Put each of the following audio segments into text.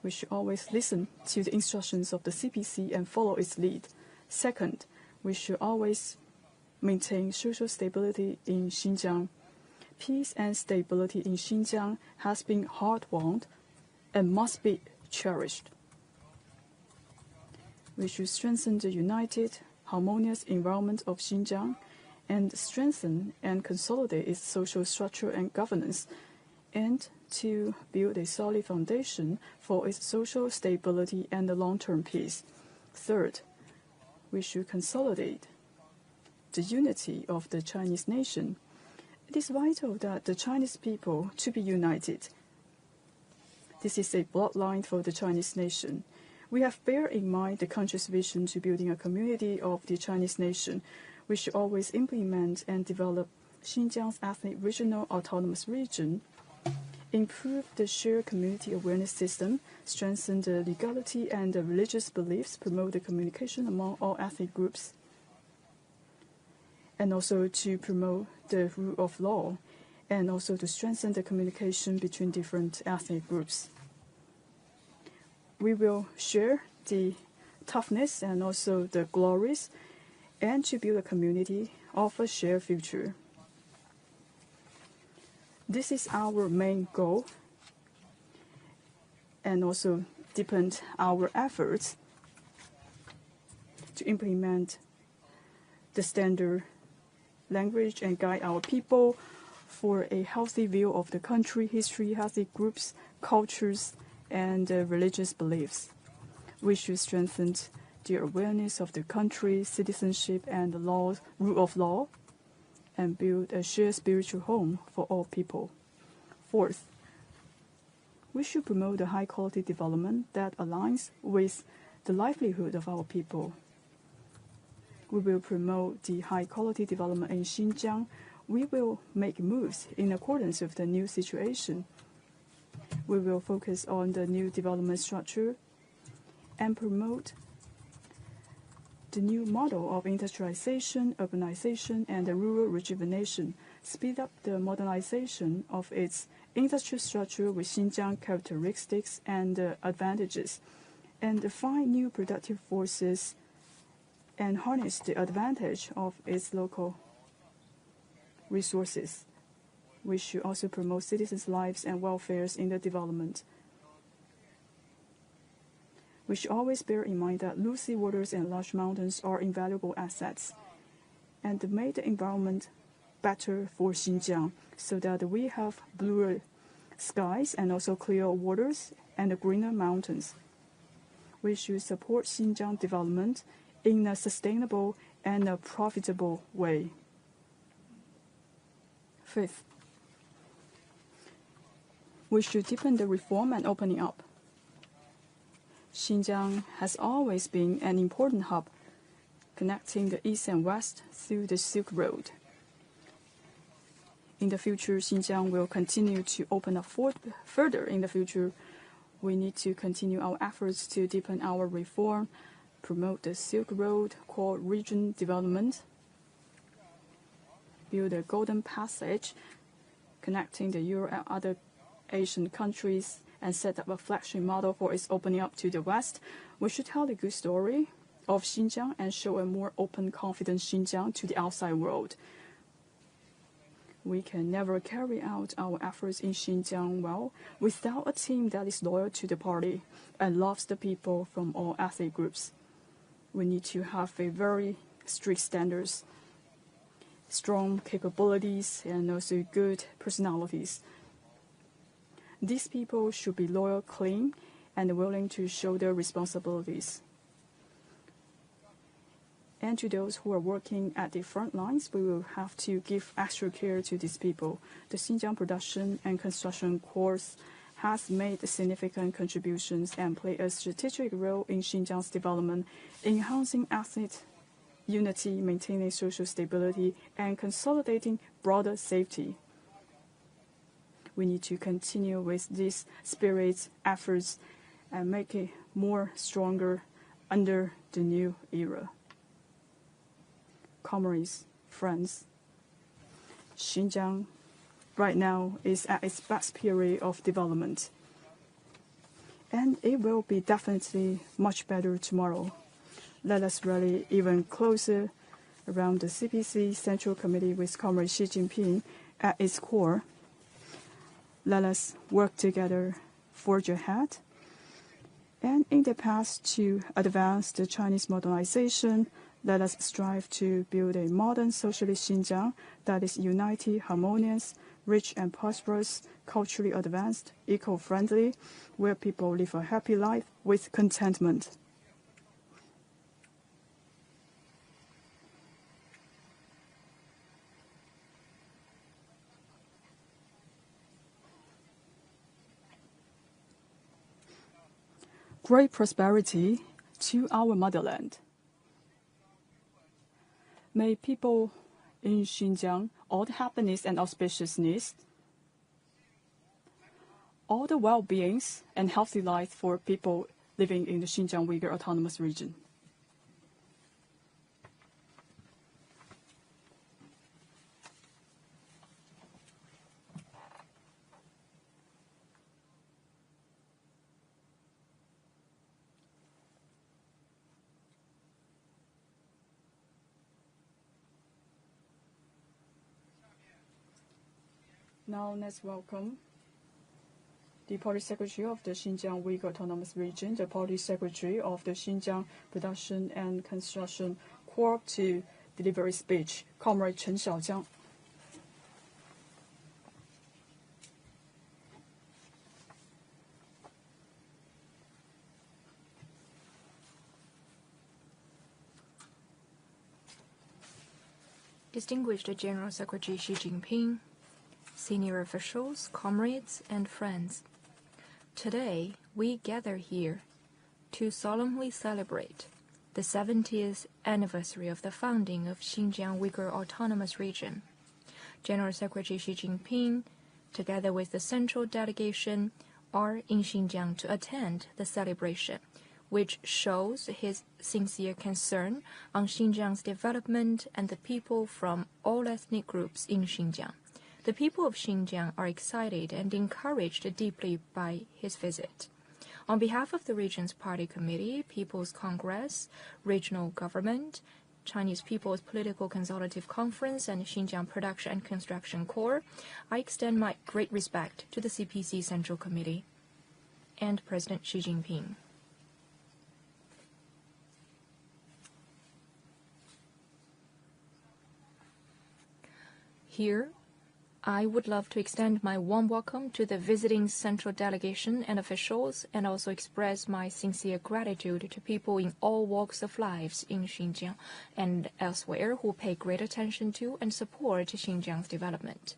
We should always listen to the instructions of the CPC and follow its lead. Second, we should always maintain social stability in Xinjiang. Peace and stability in Xinjiang has been hard-won and must be cherished. We should strengthen the united, harmonious environment of Xinjiang and strengthen and consolidate its social structure and governance, and to build a solid foundation for its social stability and the long-term peace. Third, we should consolidate the unity of the Chinese nation. It is vital that the Chinese people to be united. This is a bloodline for the Chinese nation. We have bear in mind the country's vision to building a community of the Chinese nation. We should always implement and develop Xinjiang's ethnic regional autonomous region, improve the shared community awareness system, strengthen the legality and the religious beliefs, promote the communication among all ethnic groups, and also to promote the rule of law, and also to strengthen the communication between different ethnic groups. We will share the toughness and also the glories, and to build a community of a shared future. This is our main goal, and also deepen our efforts to implement the standard language and guide our people for a healthy view of the country, history, ethnic groups, cultures, and religious beliefs. We should strengthen the awareness of the country, citizenship, and the rule of law, and build a shared spiritual home for all people. Fourth, we should promote the high-quality development that aligns with the livelihood of our people. We will promote the high-quality development in Xinjiang. We will make moves in accordance with the new situation. We will focus on the new development structure and promote the new model of industrialization, urbanization, and the rural rejuvenation, speed up the modernization of its industrial structure with Xinjiang characteristics and advantages, and find new productive forces and harness the advantage of its local resources. We should also promote citizens' lives and welfares in the development. We should always bear in mind that low sea waters and large mountains are invaluable assets, and to make the environment better for Xinjiang so that we have bluer skies and also clear waters and greener mountains. We should support Xinjiang development in a sustainable and a profitable way. Fifth, we should deepen the reform and opening up. Xinjiang has always been an important hub, connecting the East and West through the Silk Road. In the future, Xinjiang will continue to open up further. In the future, we need to continue our efforts to deepen our reform, promote the Silk Road core region development, build a golden passage connecting the Euro and other Asian countries, and set up a flagship model for its opening up to the West. We should tell the good story of Xinjiang and show a more open, confident Xinjiang to the outside world. We can never carry out our efforts in Xinjiang well without a team that is loyal to the party and loves the people from all ethnic groups. We need to have a very strict standards, strong capabilities, and also good personalities. These people should be loyal, clean, and willing to show their responsibilities. And to those who are working at the front lines, we will have to give extra care to these people. The Xinjiang Production and Construction Corps has made significant contributions and played a strategic role in Xinjiang's development, enhancing ethnic unity, maintaining social stability, and consolidating broader safety. We need to continue with these spirit efforts and make it more stronger under the new era. Comrades, friends, Xinjiang right now is at its best period of development. And it will be definitely much better tomorrow. Let us rally even closer around the CPC Central Committee with Comrade Xi Jinping at its core. Let us work together, forge ahead, and in the past to advance the Chinese modernization, let us strive to build a modern socialist Xinjiang that is united, harmonious, rich and prosperous, culturally advanced, eco-friendly, where people live a happy life with contentment. Great prosperity to our motherland. May people in Xinjiang all the happiness and auspiciousness, all the well-beings and healthy life for people living in the Xinjiang Uyghur Autonomous Region. Now let's welcome the Party Secretary of the Xinjiang Uyghur Autonomous Region, the Party Secretary of the Xinjiang Production and Construction Corps to deliver a speech, Comrade Chen Xiaojiang. Distinguished General Secretary Xi Jinping, senior officials, comrades, and friends. Today, we gather here to solemnly celebrate the 70th anniversary of the founding of Xinjiang Uyghur Autonomous Region. General Secretary Xi Jinping, together with the central delegation, are in Xinjiang to attend the celebration, which shows his sincere concern on Xinjiang's development and the people from all ethnic groups in Xinjiang. The people of Xinjiang are excited and encouraged deeply by his visit. On behalf of the region's party committee, People's Congress, regional government, Chinese People's Political Consultative Conference, and Xinjiang Production and Construction Corps, I extend my great respect to the CPC Central Committee and President Xi Jinping. Here, I would love to extend my warm welcome to the visiting central delegation and officials, and also express my sincere gratitude to people in all walks of lives in Xinjiang and elsewhere who pay great attention to and support Xinjiang's development.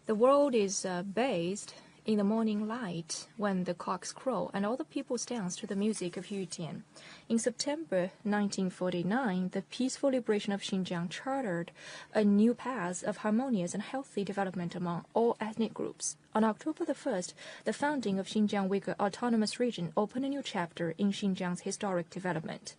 The world is bathed in the morning light when the cocks crow and all the people dance to the music of Yutian. In September 1949, the peaceful liberation of Xinjiang chartered a new path of harmonious and healthy development among all ethnic groups. On October the 1st, the founding of Xinjiang Uyghur Autonomous Region opened a new chapter in Xinjiang's historic development.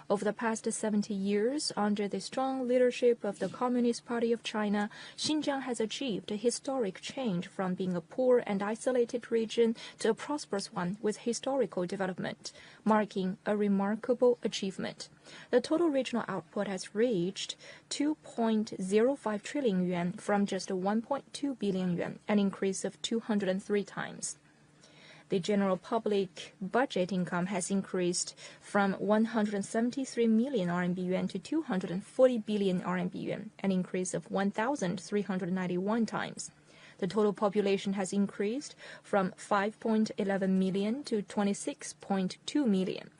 Over the past 70 years, under the strong leadership of the Communist Party of China, Xinjiang has achieved a historic change from being a poor and isolated region to a prosperous one with historical development, marking a remarkable achievement. The total regional output has reached 2.05 trillion yuan from just 1.2 billion yuan, an increase of 203 times. The general public budget income has increased from 173 million RMB yuan to 240 billion RMB yuan, an increase of 1,391 times. The total population has increased from 5.11 million to 26.2 million.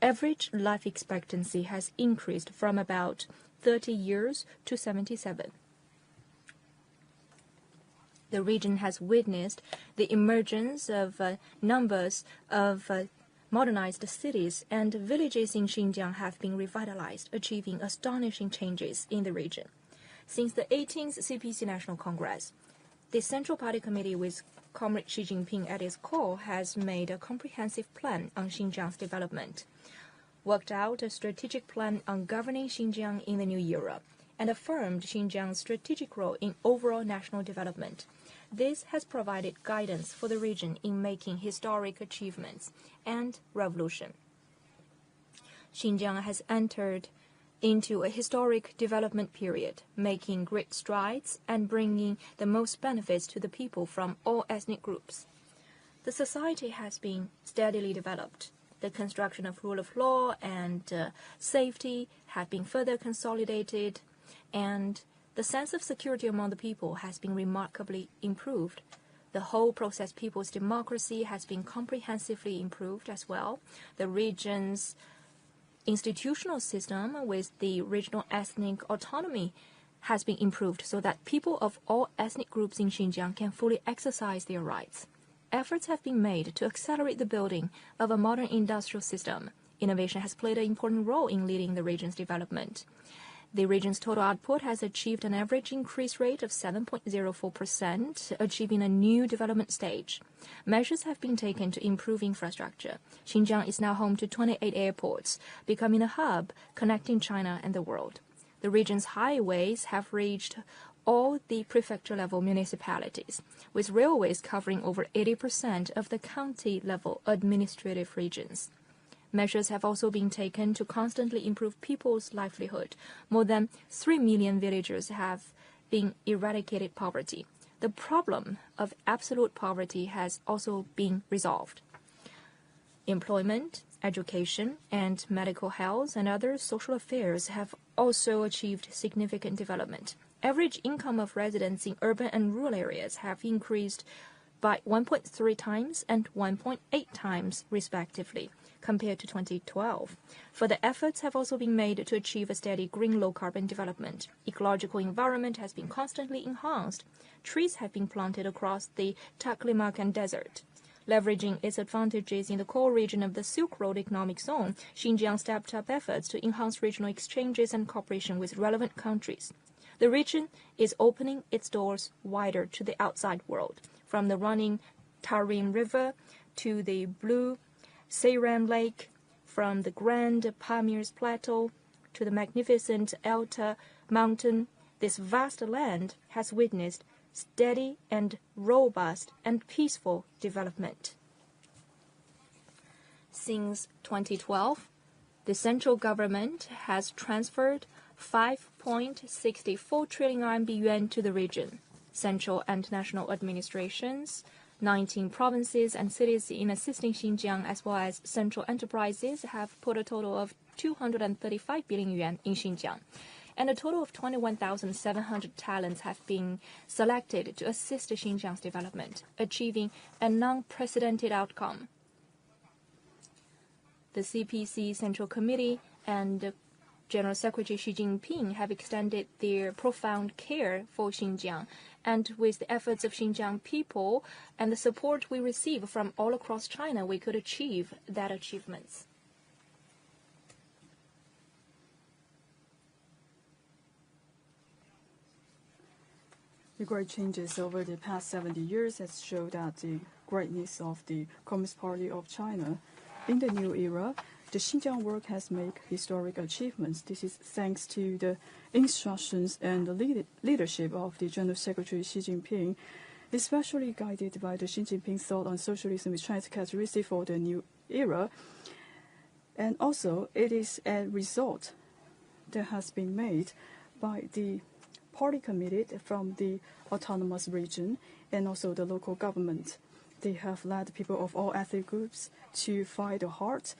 Average life expectancy has increased from about 30 years to 77. The region has witnessed the emergence of numbers of modernized cities, and villages in Xinjiang have been revitalized, achieving astonishing changes in the region. Since the 18th CPC National Congress, the Central Party Committee with Comrade Xi Jinping at its core has made a comprehensive plan on Xinjiang's development, worked out a strategic plan on governing Xinjiang in the new era, and affirmed Xinjiang's strategic role in overall national development. This has provided guidance for the region in making historic achievements and revolution. Xinjiang has entered into a historic development period, making great strides and bringing the most benefits to the people from all ethnic groups. The society has been steadily developed. The construction of rule of law and safety have been further consolidated, and the sense of security among the people has been remarkably improved. The whole process people's democracy has been comprehensively improved as well. The region's institutional system with the regional ethnic autonomy has been improved so that people of all ethnic groups in Xinjiang can fully exercise their rights. Efforts have been made to accelerate the building of a modern industrial system. Innovation has played an important role in leading the region's development. The region's total output has achieved an average increase rate of 7.04%, achieving a new development stage. Measures have been taken to improve infrastructure. Xinjiang is now home to 28 airports, becoming a hub connecting China and the world. The region's highways have reached all the prefecture-level municipalities, with railways covering over 80% of the county-level administrative regions. Measures have also been taken to constantly improve people's livelihood. More than 3 million villagers have been eradicated poverty. The problem of absolute poverty has also been resolved. Employment, education, and medical health and other social affairs have also achieved significant development. Average income of residents in urban and rural areas have increased by 1.3 times and 1.8 times, respectively, compared to 2012. Further efforts have also been made to achieve a steady green low-carbon development. Ecological environment has been constantly enhanced. Trees have been planted across the Taklamakan Desert. Leveraging its advantages in the core region of the Silk Road Economic Zone, Xinjiang stepped up efforts to enhance regional exchanges and cooperation with relevant countries. The region is opening its doors wider to the outside world, from the running Tarim River to the blue Seiran Lake, from the grand Pamir's Plateau to the magnificent Alta Mountain. This vast land has witnessed steady and robust and peaceful development. Since 2012, the central government has transferred 5.64 trillion RMB yuan to the region. Central and national administrations, 19 provinces and cities in assisting Xinjiang, as well as central enterprises, have put a total of 235 billion yuan in Xinjiang. And a total of 21,700 talents have been selected to assist Xinjiang's development, achieving a non-precedented outcome. The CPC Central Committee and General Secretary Xi Jinping have extended their profound care for Xinjiang, and with the efforts of Xinjiang people and the support we receive from all across China, we could achieve that achievements. The great changes over the past 70 years has shown that the greatness of the Communist Party of China. In the new era, the Xinjiang work has made historic achievements. This is thanks to the instructions and the leadership of the General Secretary Xi Jinping, especially guided by the Xi Jinping thought on socialism with China's characteristic for the new era. And also, it is a result that has been made by the party committee from the autonomous region and also the local government. They have led people of all ethnic groups to fight hard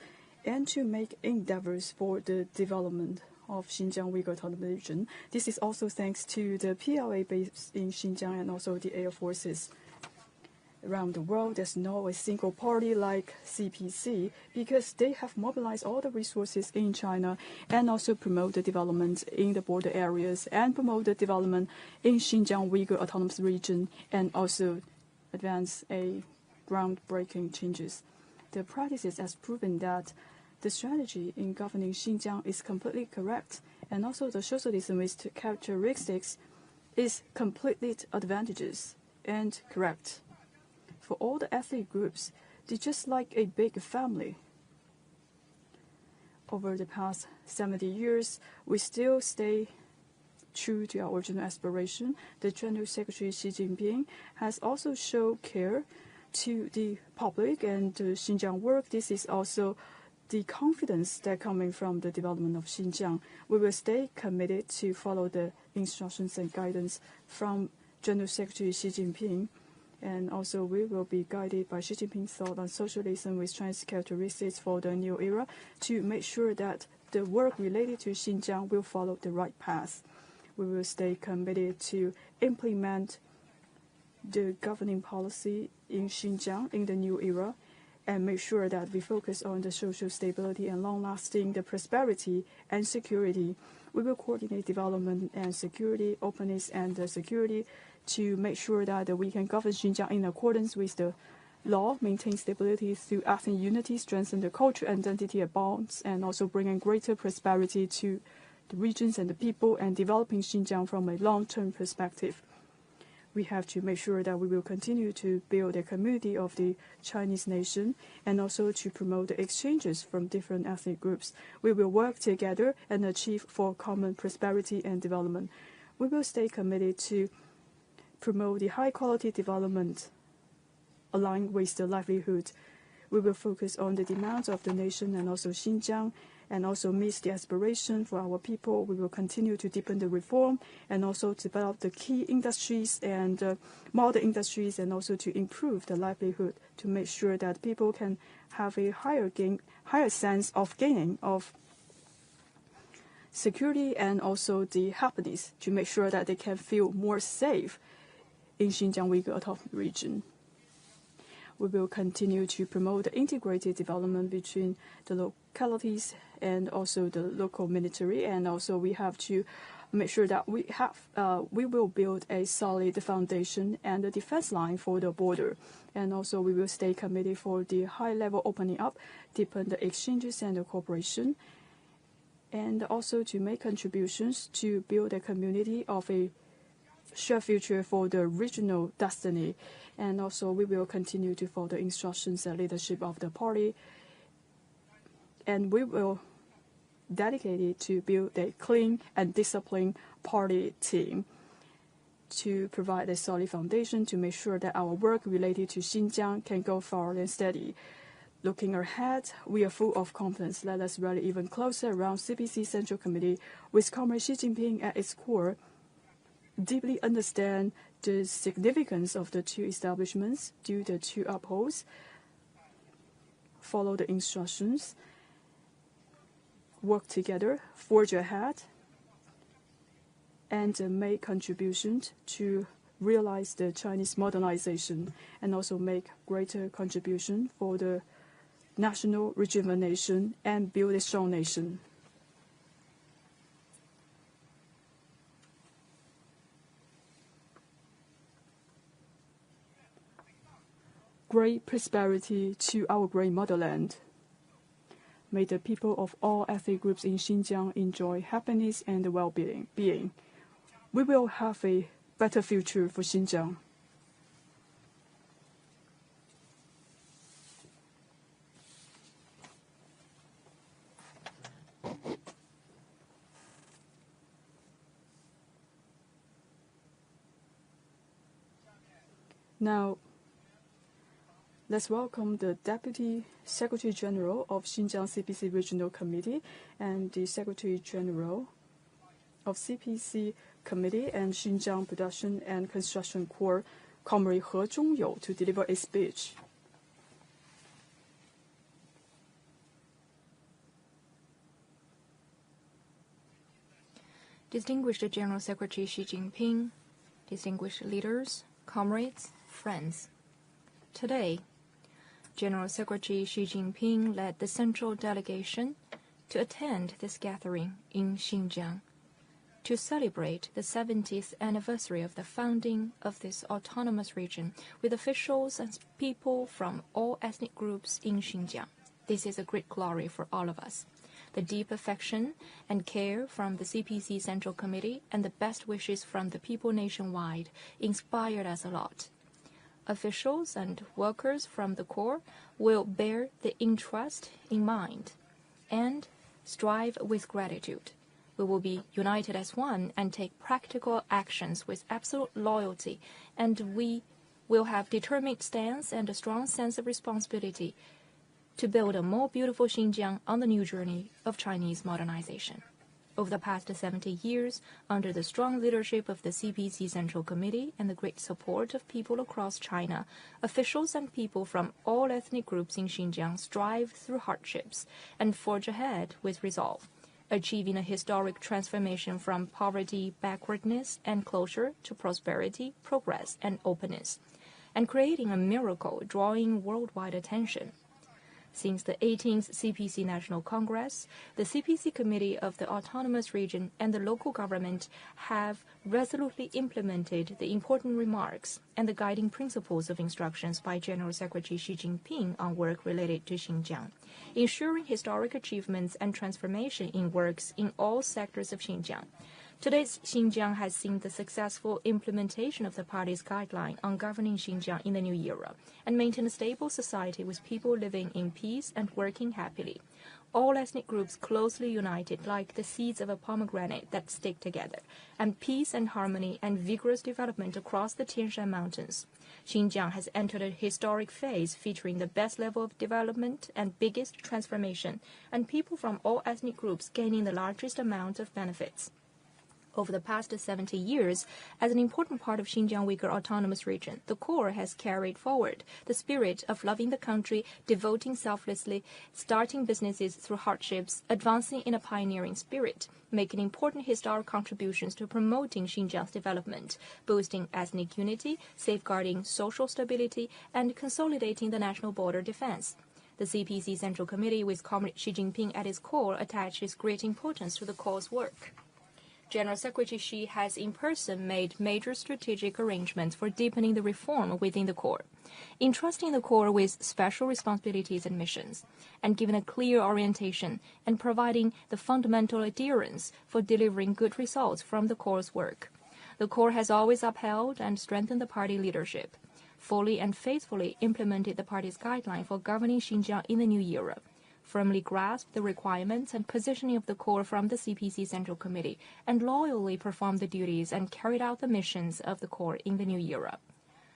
and to make endeavors for the development of Xinjiang Uyghur Autonomous Region. This is also thanks to the PLA based in Xinjiang and also the air forces. Around the world, there's no a single party like CPC because they have mobilized all the resources in China and also promote the development in the border areas and promote the development in Xinjiang Uyghur Autonomous Region and also advance a groundbreaking changes. The practices has proven that the strategy in governing Xinjiang is completely correct, and also the socialismist characteristics is completely advantageous and correct. For all the ethnic groups, they're just like a big family. Over the past 70 years, we still stay true to our original aspiration, the General Secretary Xi Jinping has also shown care to the public and the Xinjiang work. This is also the confidence that coming from the development of Xinjiang. We will stay committed to follow the instructions and guidance from General Secretary Xi Jinping. And also we will be guided by Xi Jinping's thought on socialism with Chinese characteristics for the new era to make sure that the work related to Xinjiang will follow the right path. We will stay committed to implement the governing policy in Xinjiang in the new era and make sure that we focus on the social stability and long-lasting the prosperity and security. We will coordinate development and security, openness and security to make sure that we can govern Xinjiang in accordance with the law, maintain stability through ethnic unity, strengthen the cultural identity and bonds, and also bringing greater prosperity to the regions and the people, and developing Xinjiang from a long-term perspective. We have to make sure that we will continue to build a community of the Chinese nation and also to promote the exchanges from different ethnic groups. We will work together and achieve for common prosperity and development. We will stay committed to promote the high-quality development aligned with the livelihood. We will focus on the demands of the nation and also Xinjiang, and also meet the aspiration for our people. We will continue to deepen the reform and also develop the key industries and model industries, and also to improve the livelihood to make sure that people can have a higher sense of gaining of security and also the happiness to make sure that they can feel more safe in Xinjiang Uyghur Autonomous Region. We will continue to promote the integrated development between the localities and also the local military, and also we have to make sure that we will build a solid foundation and a defense line for the border, and also we will stay committed for the high-level opening up, deepen the exchanges and the cooperation, and also to make contributions to build a community of a shared future for the regional destiny. And also we will continue to follow the instructions and leadership of the party, and we will dedicate it to build a clean and disciplined party team to provide a solid foundation to make sure that our work related to Xinjiang can go forward and steady. Looking ahead, we are full of confidence. Let us rally even closer around CPC Central Committee with Comrade Xi Jinping at its core, deeply understand the significance of the two establishments, do the two upholds, follow the instructions, work together, forge ahead, and make contributions to realize the Chinese modernization, and also make greater contribution for the national rejuvenation and build a strong nation. Great prosperity to our great motherland. May the people of all ethnic groups in Xinjiang enjoy happiness and well-being. We will have a better future for Xinjiang. Now, let's welcome the Deputy Secretary General of Xinjiang CPC Regional Committee and the Secretary General of CPC Committee and Xinjiang Production and Construction Corps, Comrade He Zhongyou, to deliver a speech. Distinguished General Secretary Xi Jinping, distinguished leaders, comrades, friends. Today, General Secretary Xi Jinping led the central delegation to attend this gathering in Xinjiang to celebrate the 70th anniversary of the founding of this autonomous region with officials and people from all ethnic groups in Xinjiang. This is a great glory for all of us. The deep affection and care from the CPC Central Committee and the best wishes from the people nationwide inspired us a lot. Officials and workers from the Corps will bear the entrust in mind and strive with gratitude. We will be united as one and take practical actions with absolute loyalty, and we will have determined stance and a strong sense of responsibility to build a more beautiful Xinjiang on the new journey of Chinese modernization. Over the past 70 years, under the strong leadership of the CPC Central Committee and the great support of people across China, officials and people from all ethnic groups in Xinjiang strive through hardships and forge ahead with resolve, achieving a historic transformation from poverty, backwardness, and closure to prosperity, progress, and openness, and creating a miracle drawing worldwide attention. Since the 18th CPC National Congress, the CPC Committee of the Autonomous Region and the local government have resolutely implemented the important remarks and the guiding principles of instructions by General Secretary Xi Jinping on work related to Xinjiang, ensuring historic achievements and transformation in works in all sectors of Xinjiang. Today's Xinjiang has seen the successful implementation of the party's guideline on governing Xinjiang in the new era and maintain a stable society with people living in peace and working happily. All ethnic groups closely united like the seeds of a pomegranate that stick together, and peace and harmony and vigorous development across the Tian Shan Mountains. Xinjiang has entered a historic phase featuring the best level of development and biggest transformation, and people from all ethnic groups gaining the largest amount of benefits. Over the past 70 years, as an important part of Xinjiang Uyghur Autonomous Region, the Corps has carried forward the spirit of loving the country, devoting selflessly, starting businesses through hardships, advancing in a pioneering spirit, making important historic contributions to promoting Xinjiang's development, boosting ethnic unity, safeguarding social stability, and consolidating the national border defense. The CPC Central Committee, with Comrade Xi Jinping at its core, attaches great importance to the Corps' work. General Secretary Xi has in person made major strategic arrangements for deepening the reform within the Corps, entrusting the Corps with special responsibilities and missions, and giving a clear orientation and providing the fundamental adherence for delivering good results from the Corps' work. The Corps has always upheld and strengthened the party leadership, fully and faithfully implemented the party's guideline for governing Xinjiang in the new era, firmly grasped the requirements and positioning of the Corps from the CPC Central Committee, and loyally performed the duties and carried out the missions of the Corps in the new era.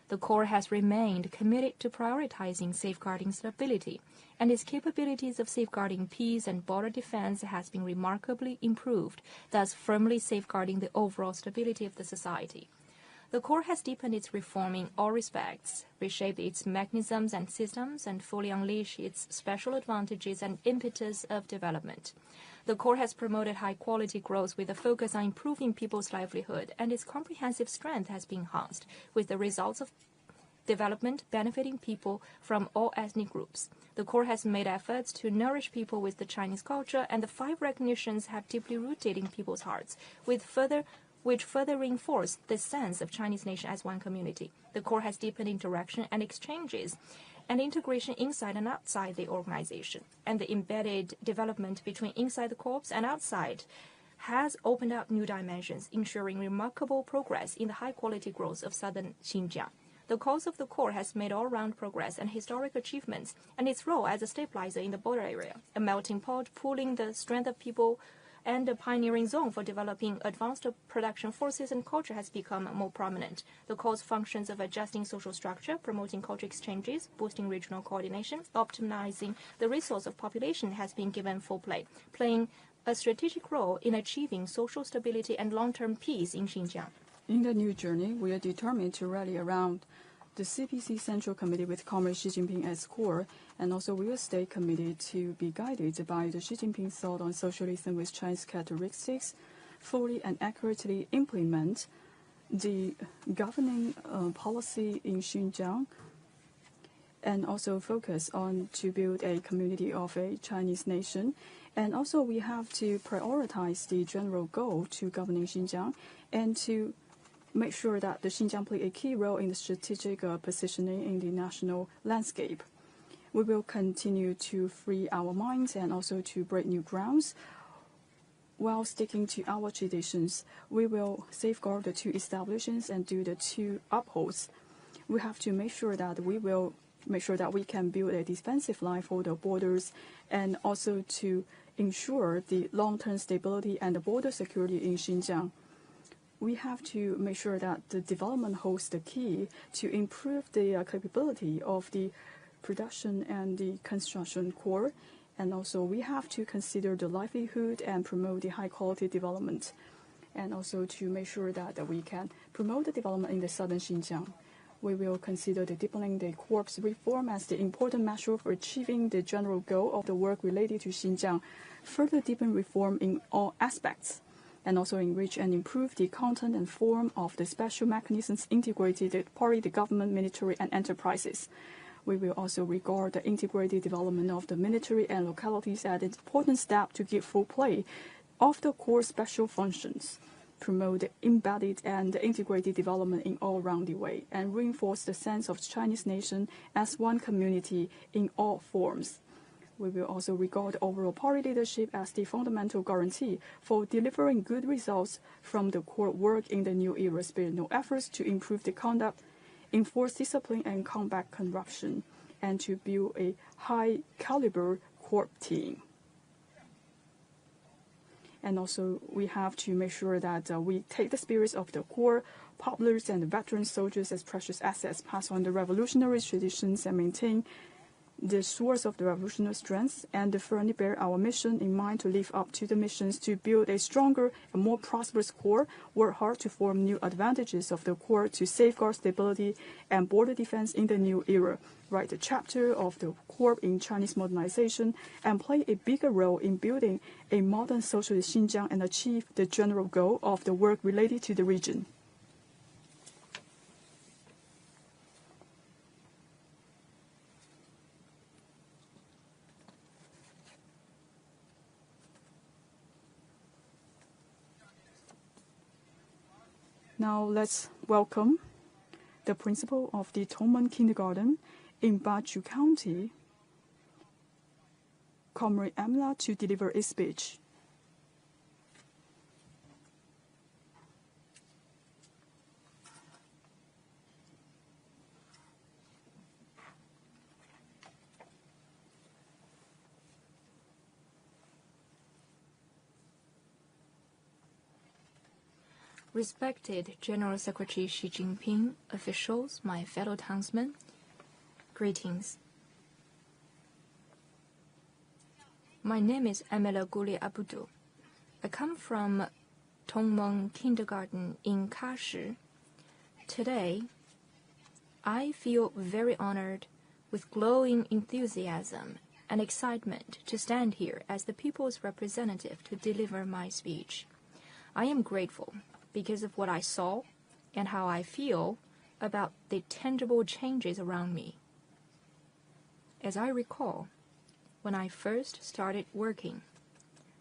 The Corps has remained committed to prioritizing safeguarding stability, and its capabilities of safeguarding peace and border defense has been remarkably improved, thus firmly safeguarding the overall stability of the society. The Corps has deepened its reform in all respects, reshaped its mechanisms and systems, and fully unleashed its special advantages and impetus of development. The Corps has promoted high-quality growth with a focus on improving people's livelihood, and its comprehensive strength has been enhanced, with the results of development benefiting people from all ethnic groups. The Corps has made efforts to nourish people with the Chinese culture, and the 5 recognitions have deeply rooted in people's hearts, which further reinforce the sense of Chinese nation as one community. The Corps has deepened interaction and exchanges and integration inside and outside the organization, and the embedded development between inside the Corps and outside has opened up new dimensions, ensuring remarkable progress in the high-quality growth of southern Xinjiang. The cause of the Corps has made all-round progress and historic achievements, and its role as a stabilizer in the border area, a melting pot pooling the strength of people, and a pioneering zone for developing advanced production forces and culture has become more prominent. The Corps' functions of adjusting social structure, promoting cultural exchanges, boosting regional coordination, optimizing the resource of population has been given full play, playing a strategic role in achieving social stability and long-term peace in Xinjiang. In the new journey, we are determined to rally around the CPC Central Committee with Comrade Xi Jinping as core, and also we will stay committed to be guided by the Xi Jinping thought on socialism with Chinese characteristics, fully and accurately implement the governing policy in Xinjiang, and also focus on to build a community of a Chinese nation. And also we have to prioritize the general goal to governing Xinjiang and to make sure that the Xinjiang play a key role in the strategic positioning in the national landscape. We will continue to free our minds and also to break new grounds. While sticking to our traditions, we will safeguard the 2 establishments and do the 2 upholds. We have to make sure that we can build a defensive line for the borders, and also to ensure the long-term stability and the border security in Xinjiang. We have to make sure that the development holds the key to improve the capability of the production and the construction core. And also we have to consider the livelihood and promote the high-quality development. And also to make sure that we can promote the development in the southern Xinjiang. We will consider the deepening the corps reform as the important measure for achieving the general goal of the work related to Xinjiang, further deepen reform in all aspects, and also enrich and improve the content and form of the special mechanisms integrated party, the government, military, and enterprises. We will also regard the integrated development of the military and localities as an important step to give full play of the core special functions, promote the embedded and integrated development in all-rounded way, and reinforce the sense of Chinese nation as one community in all forms. We will also regard overall party leadership as the fundamental guarantee for delivering good results from the core work in the new era, spare no efforts to improve the conduct, enforce discipline and combat corruption, and to build a high-caliber core team. And also, we have to make sure that we take the spirits of the core populars and the veteran soldiers as precious assets, pass on the revolutionary traditions, and maintain the source of the revolutionary strength, and firmly bear our mission in mind to live up to the missions to build a stronger and more prosperous core, work hard to form new advantages of the core to safeguard stability and border defense in the new era, write the chapter of the core in Chinese modernization, and play a bigger role in building a modern socialist Xinjiang and achieve the general goal of the work related to the region. Now let's welcome the principal of the Tongmen Kindergarten in Baju County, Comrade Amla, to deliver a speech. Respected General Secretary Xi Jinping, officials, my fellow townsmen, greetings. My name is Amela Guli Abudu. I come from Tongmen Kindergarten in Kashi. Today, I feel very honored with glowing enthusiasm and excitement to stand here as the people's representative to deliver my speech. I am grateful because of what I saw and how I feel about the tangible changes around me. As I recall, when I first started working,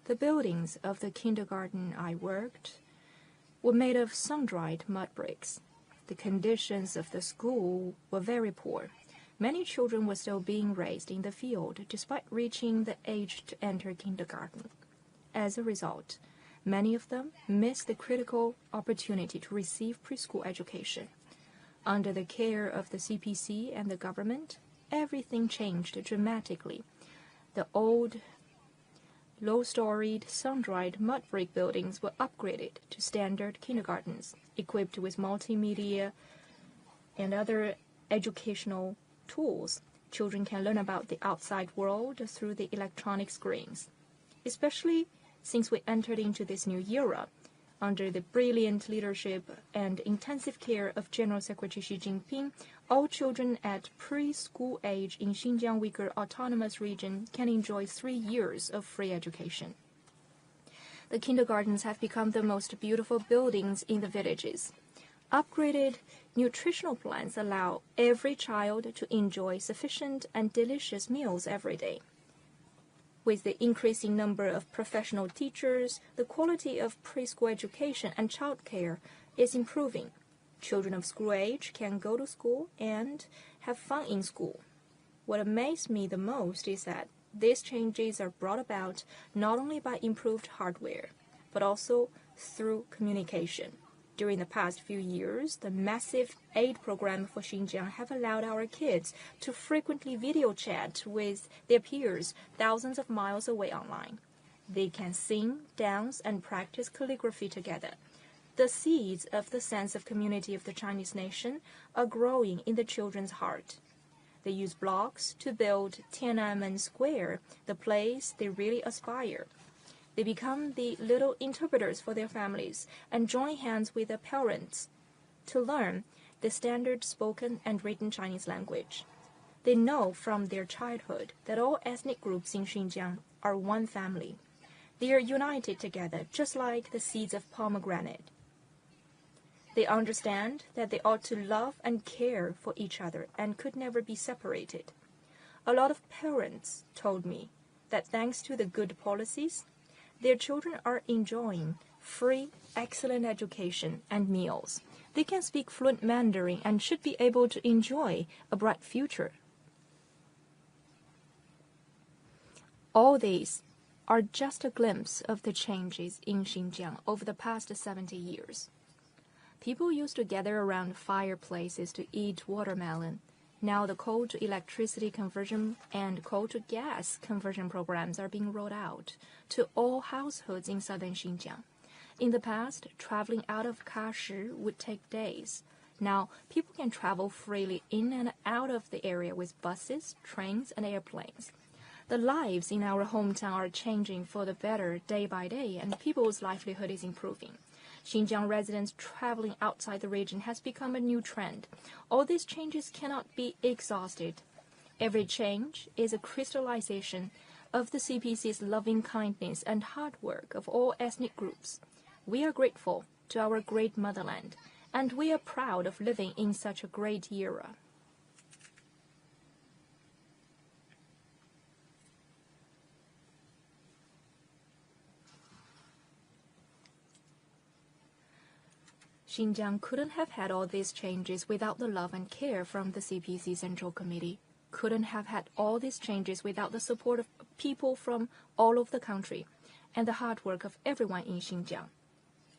the buildings of the kindergarten I worked were made of sun-dried mud bricks. The conditions of the school were very poor. Many children were still being raised in the field despite reaching the age to enter kindergarten. As a result, many of them missed the critical opportunity to receive preschool education. Under the care of the CPC and the government, everything changed dramatically. The old, low-storied, sun-dried mud brick buildings were upgraded to standard kindergartens, equipped with multimedia and other educational tools. Children can learn about the outside world through the electronic screens. Especially since we entered into this new era, under the brilliant leadership and intensive care of General Secretary Xi Jinping, all children at preschool age in Xinjiang Uyghur Autonomous Region can enjoy 3 years of free education. The kindergartens have become the most beautiful buildings in the villages. Upgraded nutritional plans allow every child to enjoy sufficient and delicious meals every day. With the increasing number of professional teachers, the quality of preschool education and childcare is improving. Children of school age can go to school and have fun in school. What amazed me the most is that these changes are brought about not only by improved hardware, but also through communication. During the past few years, the massive aid program for Xinjiang have allowed our kids to frequently video chat with their peers thousands of miles away online. They can sing, dance, and practice calligraphy together. The seeds of the sense of community of the Chinese nation are growing in the children's heart. They use blocks to build Tiananmen Square, the place they really aspire. They become the little interpreters for their families and join hands with their parents to learn the standard spoken and written Chinese language. They know from their childhood that all ethnic groups in Xinjiang are one family. They are united together just like the seeds of pomegranate. They understand that they ought to love and care for each other and could never be separated. A lot of parents told me that thanks to the good policies, their children are enjoying free, excellent education and meals. They can speak fluent Mandarin and should be able to enjoy a bright future. All these are just a glimpse of the changes in Xinjiang over the past 70 years. People used to gather around fireplaces to eat watermelon. Now the coal to electricity conversion and coal to gas conversion programs are being rolled out to all households in southern Xinjiang. In the past, traveling out of Kashi would take days. Now, people can travel freely in and out of the area with buses, trains, and airplanes. The lives in our hometown are changing for the better day by day, and people's livelihood is improving. Xinjiang residents traveling outside the region has become a new trend. All these changes cannot be exhausted. Every change is a crystallization of the CPC's loving kindness and hard work of all ethnic groups. We are grateful to our great motherland, and we are proud of living in such a great era. Xinjiang couldn't have had all these changes without the love and care from the CPC Central Committee, couldn't have had all these changes without the support of people from all over the country and the hard work of everyone in Xinjiang.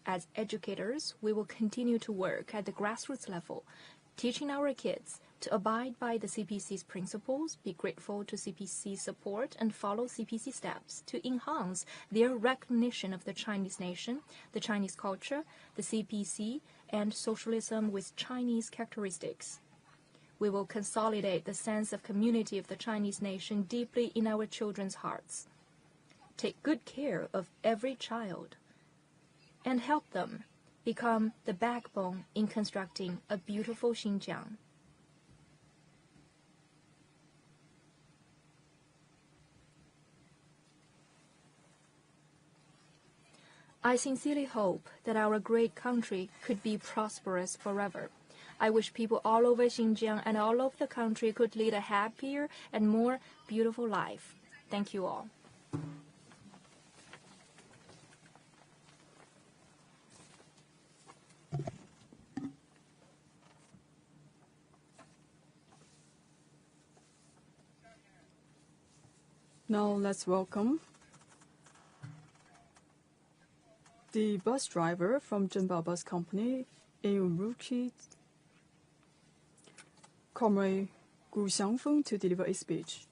As educators, we will continue to work at the grassroots level, teaching our kids to abide by the CPC's principles, be grateful to CPC's support, and follow CPC steps to enhance their recognition of the Chinese nation, the Chinese culture, the CPC, and socialism with Chinese characteristics. We will consolidate the sense of community of the Chinese nation deeply in our children's hearts. Take good care of every child and help them become the backbone in constructing a beautiful Xinjiang. I sincerely hope that our great country could be prosperous forever. I wish people all over Xinjiang and all over the country could lead a happier and more beautiful life. Thank you all. Now let's welcome the bus driver from Zhenbao Bus Company in Urumqi, Comrade Gu Xiangfeng, to deliver a speech.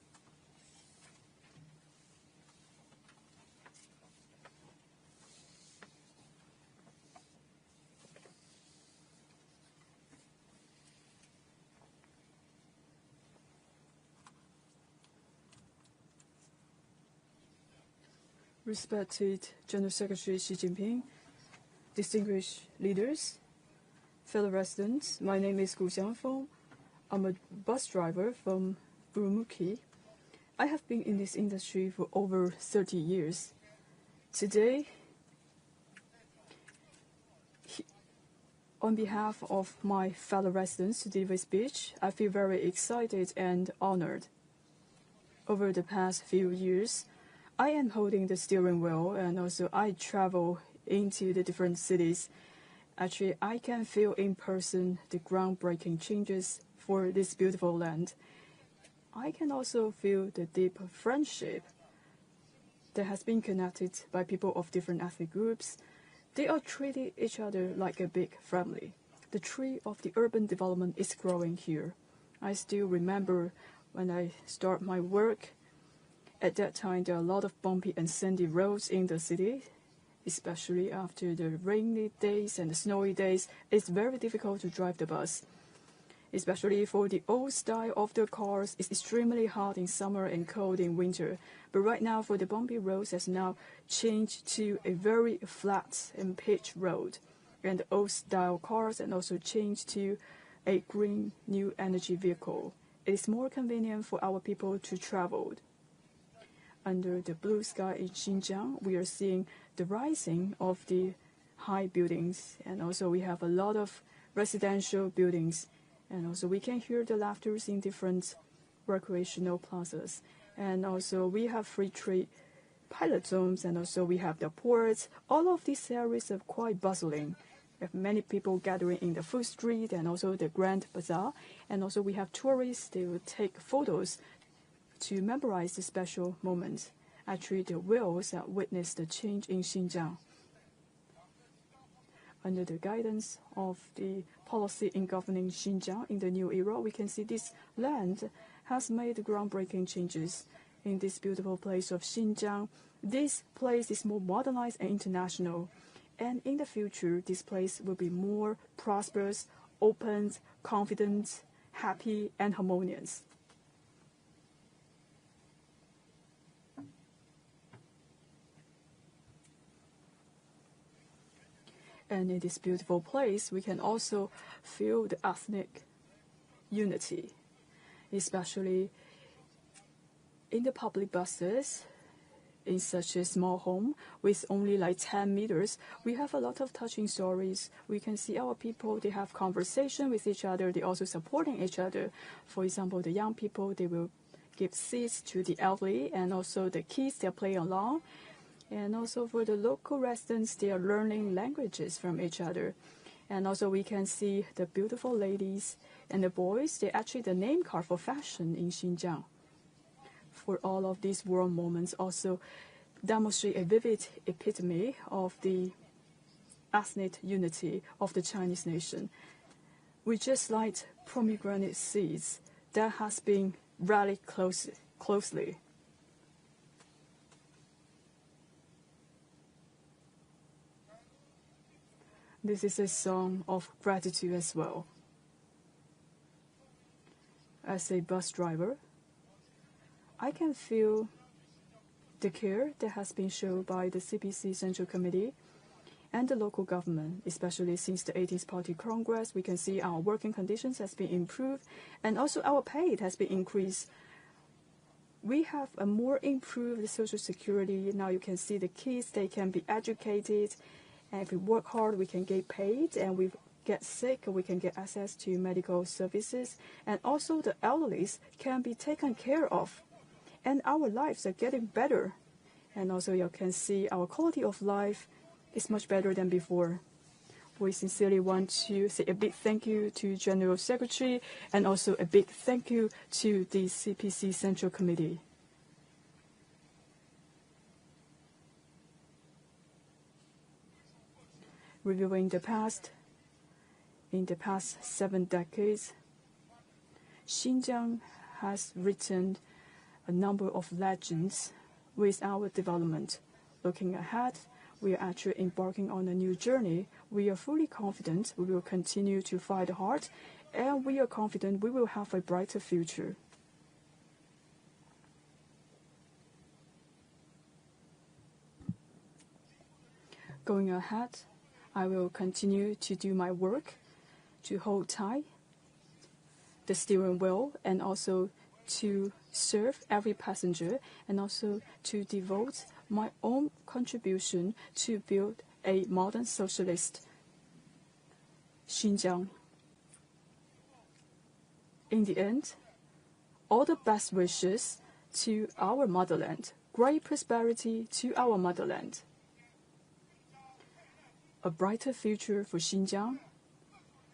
Respected General Secretary Xi Jinping, distinguished leaders, fellow residents, my name is Gu Xiangfeng. I'm a bus driver from Urumqi. I have been in this industry for over 30 years. Today, on behalf of my fellow residents to deliver a speech, I feel very excited and honored. Over the past few years, I am holding the steering wheel, and also I travel into the different cities. Actually, I can feel in person the groundbreaking changes for this beautiful land. I can also feel the deep friendship that has been connected by people of different ethnic groups. They are treating each other like a big family. The tree of the urban development is growing here. I still remember when I start my work, At that time, there are a lot of bumpy and sandy roads in the city, especially after the rainy days and the snowy days. It's very difficult to drive the bus. Especially for the old style of the cars, it's extremely hot in summer and cold in winter. But right now, for the bumpy roads, has now changed to a very flat and pitched road. And the old style cars and also changed to a green new energy vehicle. It is more convenient for our people to travel. Under the blue sky in Xinjiang, we are seeing the rising of the high buildings, and also we have a lot of residential buildings, and also we can hear the laughter in different recreational plazas. And also we have free trade pilot zones, and also we have the ports. All of these areas are quite bustling. We have many people gathering in the food street and also the Grand Bazaar, and also we have tourists. They will take photos to memorize the special moments. Actually, the whales that witnessed the change in Xinjiang. Under the guidance of the policy in governing Xinjiang in the new era, we can see this land has made groundbreaking changes in this beautiful place of Xinjiang. This place is more modernized and international. And in the future, this place will be more prosperous, open, confident, happy, and harmonious. And in this beautiful place, we can also feel the ethnic unity, especially in the public buses. In such a small home with only like 10 meters, we have a lot of touching stories. We can see our people, they have conversation with each other. They also supporting each other. For example, the young people, they will give seats to the elderly, and also the kids, they play along. And also for the local residents, they are learning languages from each other. And also we can see the beautiful ladies and the boys, they actually the name card for fashion in Xinjiang. For all of these world moments also demonstrate a vivid epitome of the ethnic unity of the Chinese nation. We just like pomegranate seeds that has been rallied closely. This is a song of gratitude as well. As a bus driver, I can feel the care that has been shown by the CPC Central Committee and the local government, especially since the 18th Party Congress. We can see our working conditions has been improved, and also our pay has been increased. We have a more improved social security. Now you can see the kids, they can be educated, and if we work hard, we can get paid, and we get sick, we can get access to medical services, and also the elderly can be taken care of. And our lives are getting better. And also you can see our quality of life is much better than before. We sincerely want to say a big thank you to General Secretary, and also a big thank you to the CPC Central Committee. Reviewing the past, in the past 7 decades, Xinjiang has written a number of legends with our development. Looking ahead, we are actually embarking on a new journey. We are fully confident we will continue to fight hard, and we are confident we will have a brighter future. Going ahead, I will continue to do my work, to hold tight the steering wheel, and also to serve every passenger, and also to devote my own contribution to build a modern socialist Xinjiang. In the end, all the best wishes to our motherland, great prosperity to our motherland, a brighter future for Xinjiang,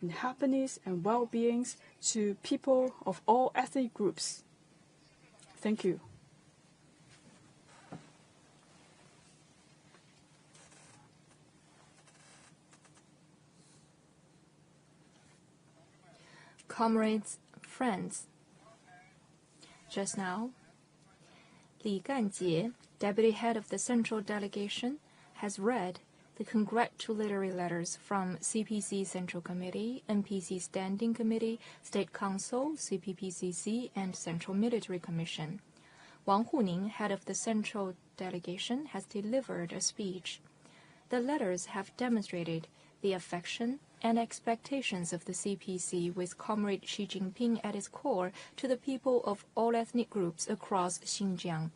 and happiness and well-being to people of all ethnic groups. Thank you. Comrades, friends, just now, Li Ganjie, deputy head of the central delegation, has read the congratulatory letters from CPC Central Committee, NPC Standing Committee, State Council, CPPCC, and Central Military Commission. Wang Huning, head of the central delegation, has delivered a speech. The letters have demonstrated the affection and expectations of the CPC with Comrade Xi Jinping at its core to the people of all ethnic groups across Xinjiang,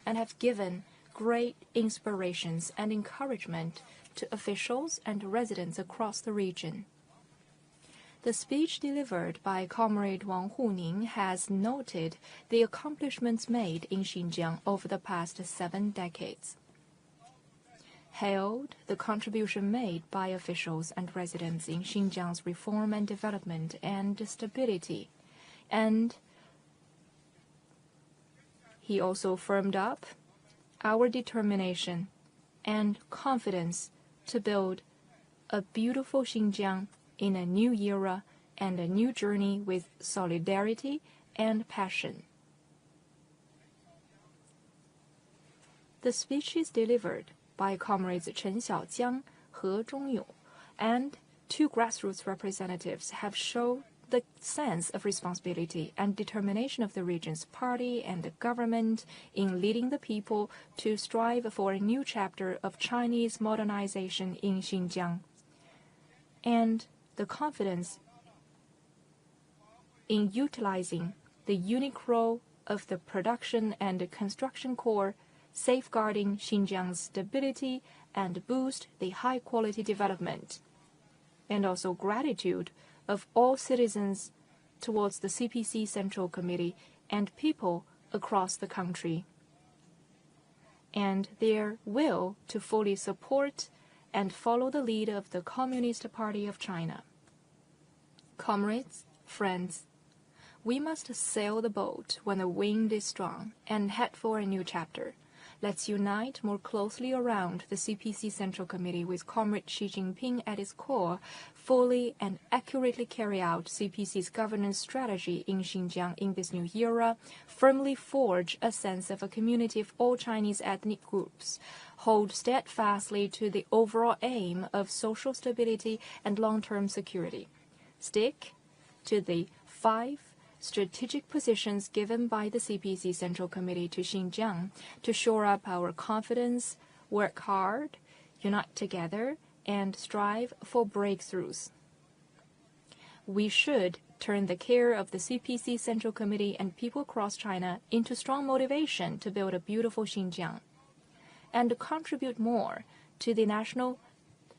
and have given great inspirations and encouragement to officials and residents across the region. The speech delivered by Comrade Wang Huning has noted the accomplishments made in Xinjiang over the past 7 decades, hailed the contribution made by officials and residents in Xinjiang's reform and development and stability, and he also firmed up our determination and confidence to build a beautiful Xinjiang in a new era and a new journey with solidarity and passion. The speech is delivered by Comrades Chen Xiaojiang, He Zhongyong, and 2 grassroots representatives have shown the sense of responsibility and determination of the region's party and the government in leading the people to strive for a new chapter of Chinese modernization in Xinjiang, and the confidence in utilizing the unique role of the production and construction core, safeguarding Xinjiang's stability and boost the high-quality development, and also gratitude of all citizens towards the CPC Central Committee and people across the country, and their will to fully support and follow the lead of the Communist Party of China. Comrades, friends, we must sail the boat when the wind is strong and head for a new chapter. Let's unite more closely around the CPC Central Committee with Comrade Xi Jinping at its core, fully and accurately carry out CPC's governance strategy in Xinjiang in this new era, firmly forge a sense of a community of all Chinese ethnic groups, hold steadfastly to the overall aim of social stability and long-term security, stick to the 5 strategic positions given by the CPC Central Committee to Xinjiang to shore up our confidence, work hard, unite together, and strive for breakthroughs. We should turn the care of the CPC Central Committee and people across China into strong motivation to build a beautiful Xinjiang, and contribute more to the national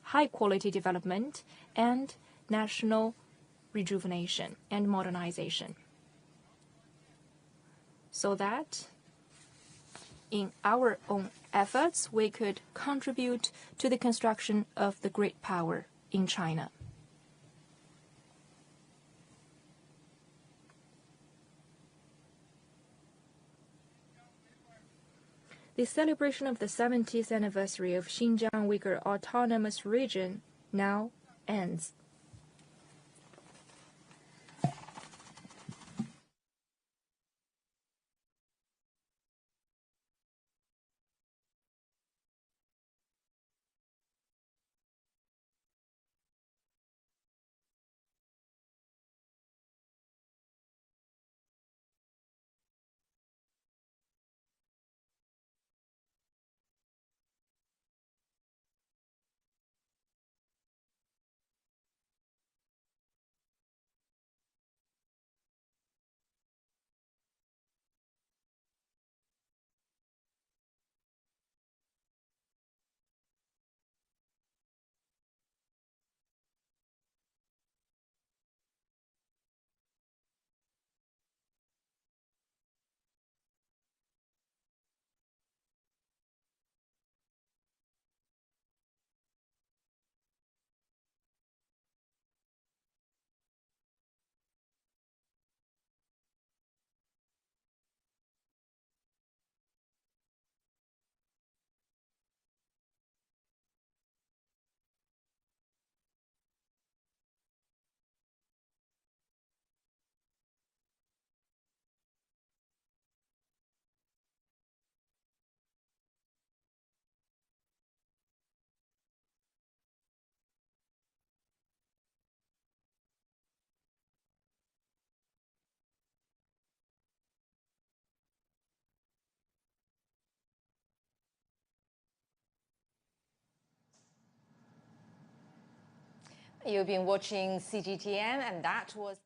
high-quality development and national rejuvenation and modernization, so that in our own efforts we could contribute to the construction of the great power in China. The celebration of the 70th anniversary of Xinjiang Uyghur Autonomous Region now ends. You've been watching CGTN, and that was